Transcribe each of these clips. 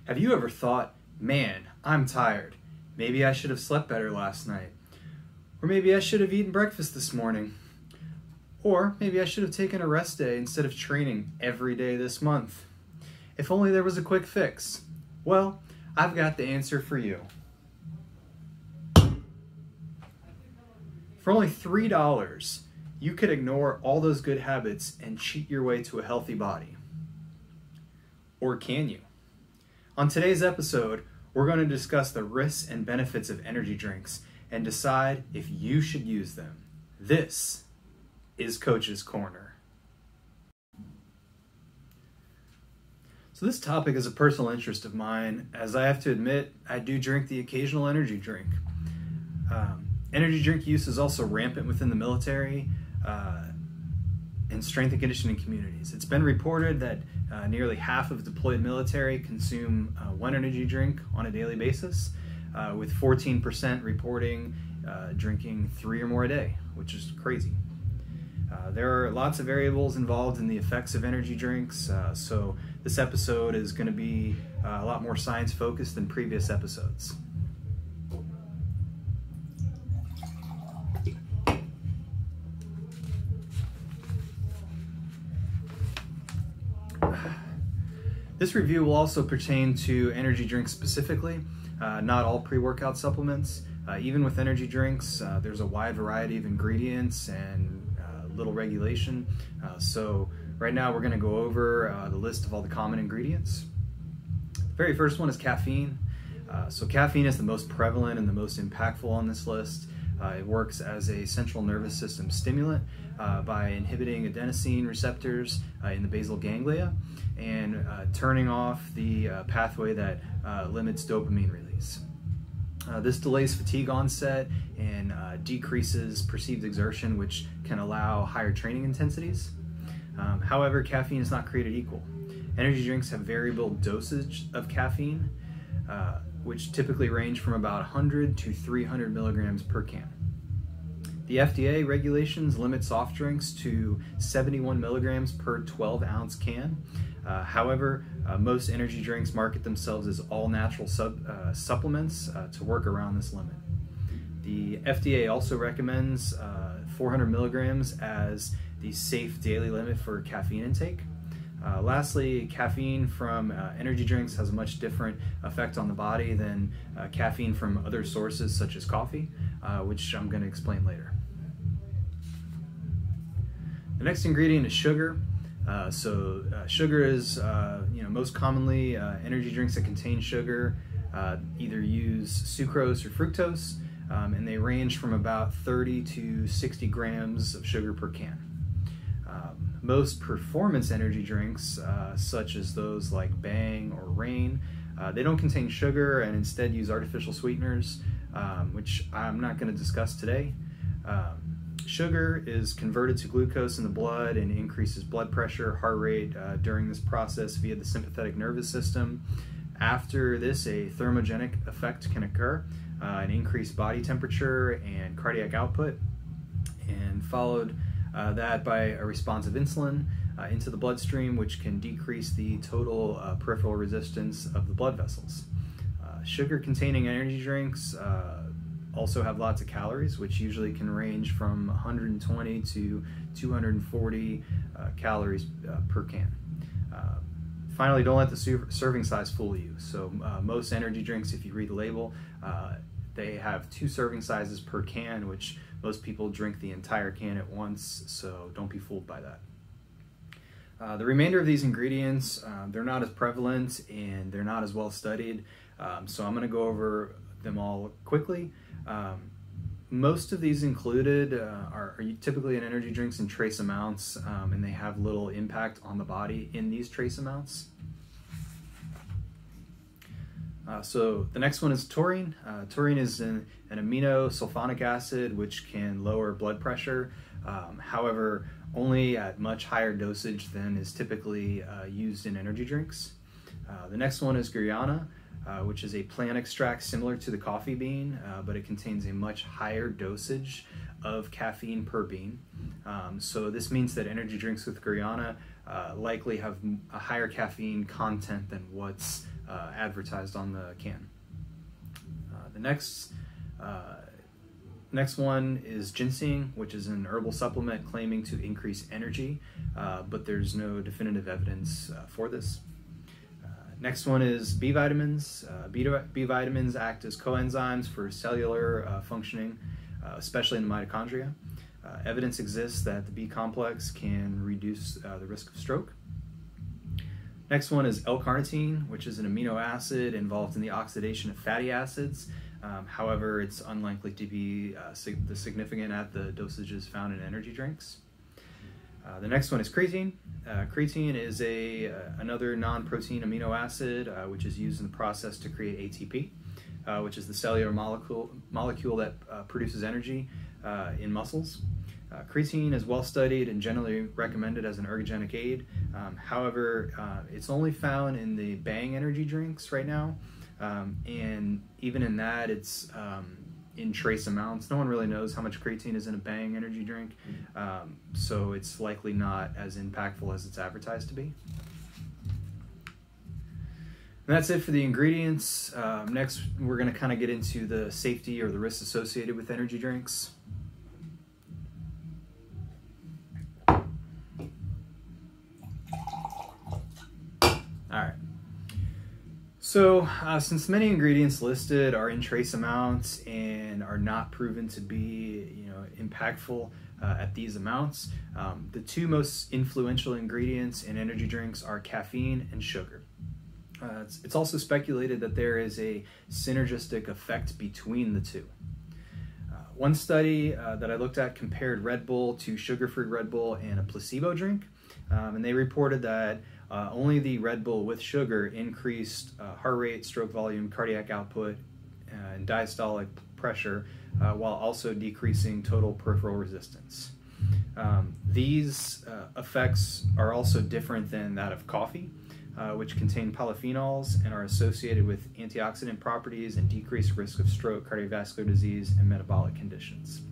Have you ever thought, man, I'm tired. Maybe I should have slept better last night. Or maybe I should have eaten breakfast this morning. Or maybe I should have taken a rest day instead of training every day this month. If only there was a quick fix. Well, I've got the answer for you. For only $3, you could ignore all those good habits and cheat your way to a healthy body. Or can you? On today's episode, we're going to discuss the risks and benefits of energy drinks and decide if you should use them. This is Coach's Corner. So this topic is a personal interest of mine, as I have to admit, I do drink the occasional energy drink. Energy drink use is also rampant within the military and strength and conditioning communities. It's been reported that nearly half of deployed military consume one energy drink on a daily basis, with 14% reporting drinking 3 or more a day, which is crazy. There are lots of variables involved in the effects of energy drinks, so this episode is going to be a lot more science focused than previous episodes. This review will also pertain to energy drinks specifically, not all pre-workout supplements. Even with energy drinks, there's a wide variety of ingredients and little regulation. So right now we're going to go over the list of all the common ingredients. The very first one is caffeine. So caffeine is the most prevalent and the most impactful on this list. It works as a central nervous system stimulant by inhibiting adenosine receptors in the basal ganglia and turning off the pathway that limits dopamine release. This delays fatigue onset and decreases perceived exertion, which can allow higher training intensities. However, caffeine is not created equal. Energy drinks have variable dosage of caffeine, which typically range from about 100 to 300 milligrams per can. The FDA regulations limit soft drinks to 71 milligrams per 12-ounce can. However, most energy drinks market themselves as all-natural supplements to work around this limit. The FDA also recommends 400 milligrams as the safe daily limit for caffeine intake. Lastly, caffeine from energy drinks has a much different effect on the body than caffeine from other sources such as coffee, which I'm going to explain later. The next ingredient is sugar. Sugar is, most commonly energy drinks that contain sugar either use sucrose or fructose, and they range from about 30 to 60 grams of sugar per can. Most performance energy drinks, such as those like Bang or Reign, they don't contain sugar and instead use artificial sweeteners, which I'm not going to discuss today. Sugar is converted to glucose in the blood and increases blood pressure, heart rate during this process via the sympathetic nervous system. After this, a thermogenic effect can occur, an increased body temperature and cardiac output, and followed that by a response of insulin into the bloodstream, which can decrease the total peripheral resistance of the blood vessels. Sugar-containing energy drinks also have lots of calories, which usually can range from 120 to 240 calories per can. Finally, don't let the serving size fool you. So most energy drinks, if you read the label, they have 2 serving sizes per can, which most people drink the entire can at once, so don't be fooled by that. The remainder of these ingredients, they're not as prevalent and they're not as well studied, so I'm going to go over them all quickly. Most of these included are typically in energy drinks in trace amounts, and they have little impact on the body in these trace amounts. So the next one is taurine. Taurine is an amino sulfonic acid which can lower blood pressure, however, only at much higher dosage than is typically used in energy drinks. The next one is guarana, which is a plant extract similar to the coffee bean, but it contains a much higher dosage of caffeine per bean. So this means that energy drinks with guarana likely have a higher caffeine content than what's advertised on the can. The next one is ginseng, which is an herbal supplement claiming to increase energy, but there's no definitive evidence for this. Next one is B vitamins. B vitamins act as coenzymes for cellular functioning, especially in the mitochondria. Evidence exists that the B complex can reduce the risk of stroke. Next one is L-carnitine, which is an amino acid involved in the oxidation of fatty acids. However, it's unlikely to be significant at the dosages found in energy drinks. The next one is creatine. Creatine is another non-protein amino acid which is used in the process to create ATP, which is the cellular molecule that produces energy in muscles. Creatine is well studied and generally recommended as an ergogenic aid. However, it's only found in the Bang energy drinks right now, and even in that, it's in trace amounts. No one really knows how much creatine is in a Bang energy drink, so it's likely not as impactful as it's advertised to be. And that's it for the ingredients. Next, we're going to kind of get into the safety or the risks associated with energy drinks. Alright, so since many ingredients listed are in trace amounts and are not proven to be impactful at these amounts, the two most influential ingredients in energy drinks are caffeine and sugar. It's also speculated that there is a synergistic effect between the two. One study that I looked at compared Red Bull to sugar-free Red Bull and a placebo drink, and they reported that only the Red Bull with sugar increased heart rate, stroke volume, cardiac output, and diastolic pressure, while also decreasing total peripheral resistance. These effects are also different than that of coffee, which contain polyphenols and are associated with antioxidant properties and decreased risk of stroke, cardiovascular disease, and metabolic conditions.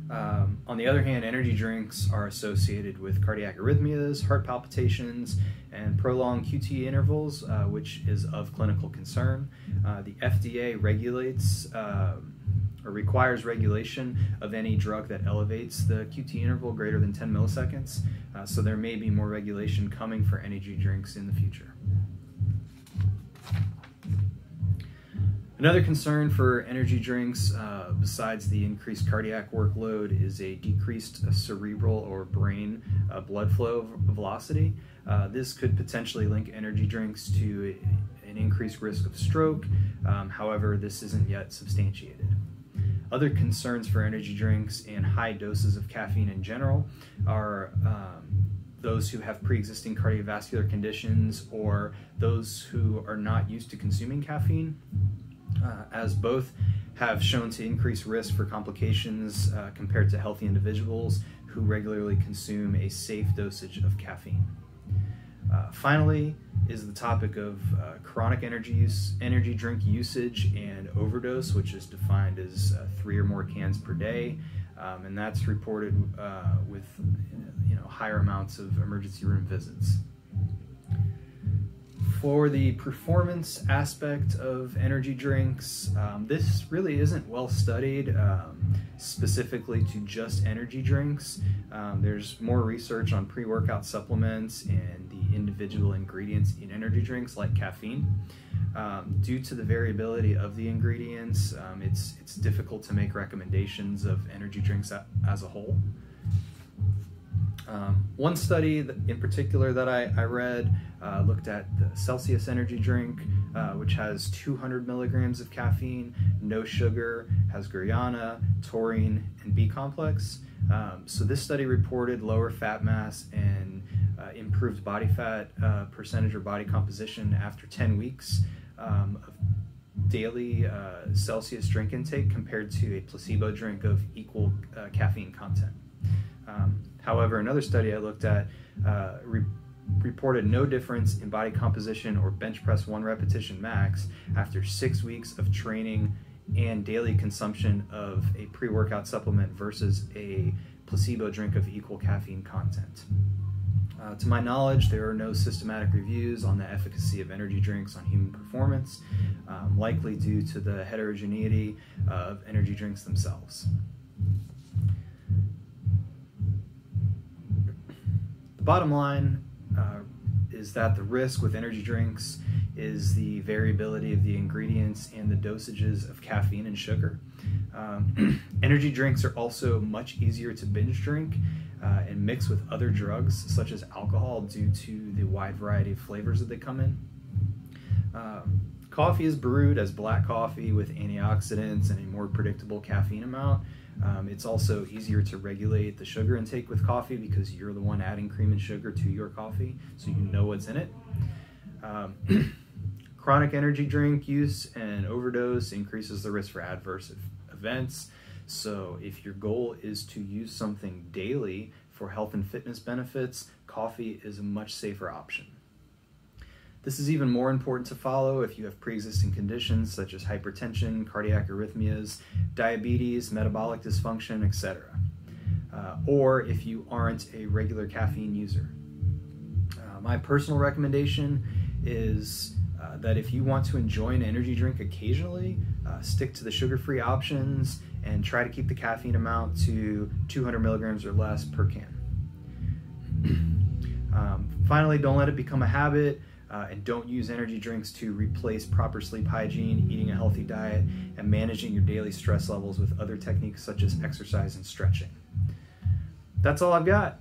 On the other hand, energy drinks are associated with cardiac arrhythmias, heart palpitations, and prolonged QT intervals, which is of clinical concern. The FDA regulates or requires regulation of any drug that elevates the QT interval greater than 10 milliseconds, so there may be more regulation coming for energy drinks in the future. Another concern for energy drinks, besides the increased cardiac workload, is a decreased cerebral or brain blood flow velocity. This could potentially link energy drinks to an increased risk of stroke. However, this isn't yet substantiated. Other concerns for energy drinks and high doses of caffeine in general are those who have pre-existing cardiovascular conditions or those who are not used to consuming caffeine, as both have shown to increase risk for complications compared to healthy individuals who regularly consume a safe dosage of caffeine. Finally is the topic of chronic energy drink usage and overdose, which is defined as 3 or more cans per day, and that's reported with higher amounts of emergency room visits. For the performance aspect of energy drinks, this really isn't well studied specifically to just energy drinks. There's more research on pre-workout supplements and the individual ingredients in energy drinks like caffeine. Due to the variability of the ingredients, it's difficult to make recommendations of energy drinks as a whole. One study in particular that I read looked at the Celsius energy drink, which has 200 milligrams of caffeine, no sugar, has guarana, taurine, and B complex. So this study reported lower fat mass and improved body fat percentage or body composition after 10 weeks of daily Celsius drink intake compared to a placebo drink of equal caffeine content. However, another study I looked at reported no difference in body composition or bench press 1 repetition max after 6 weeks of training and daily consumption of a pre-workout supplement versus a placebo drink of equal caffeine content. To my knowledge, there are no systematic reviews on the efficacy of energy drinks on human performance, likely due to the heterogeneity of energy drinks themselves. The bottom line is that the risk with energy drinks is the variability of the ingredients and the dosages of caffeine and sugar. Energy drinks are also much easier to binge drink and mix with other drugs such as alcohol due to the wide variety of flavors that they come in. Coffee is brewed as black coffee with antioxidants and a more predictable caffeine amount. It's also easier to regulate the sugar intake with coffee because you're the one adding cream and sugar to your coffee, so you know what's in it. Chronic energy drink use and overdose increases the risk for adverse events. So if your goal is to use something daily for health and fitness benefits, coffee is a much safer option. This is even more important to follow if you have pre-existing conditions such as hypertension, cardiac arrhythmias, diabetes, metabolic dysfunction, etc. Or if you aren't a regular caffeine user. My personal recommendation is that if you want to enjoy an energy drink occasionally, stick to the sugar-free options and try to keep the caffeine amount to 200 milligrams or less per can. Finally, don't let it become a habit, and don't use energy drinks to replace proper sleep hygiene, eating a healthy diet, and managing your daily stress levels with other techniques such as exercise and stretching. That's all I've got.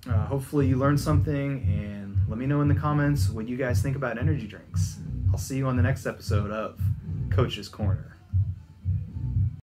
Hopefully you learned something, and let me know in the comments what you guys think about energy drinks. I'll see you on the next episode of Coach's Corner.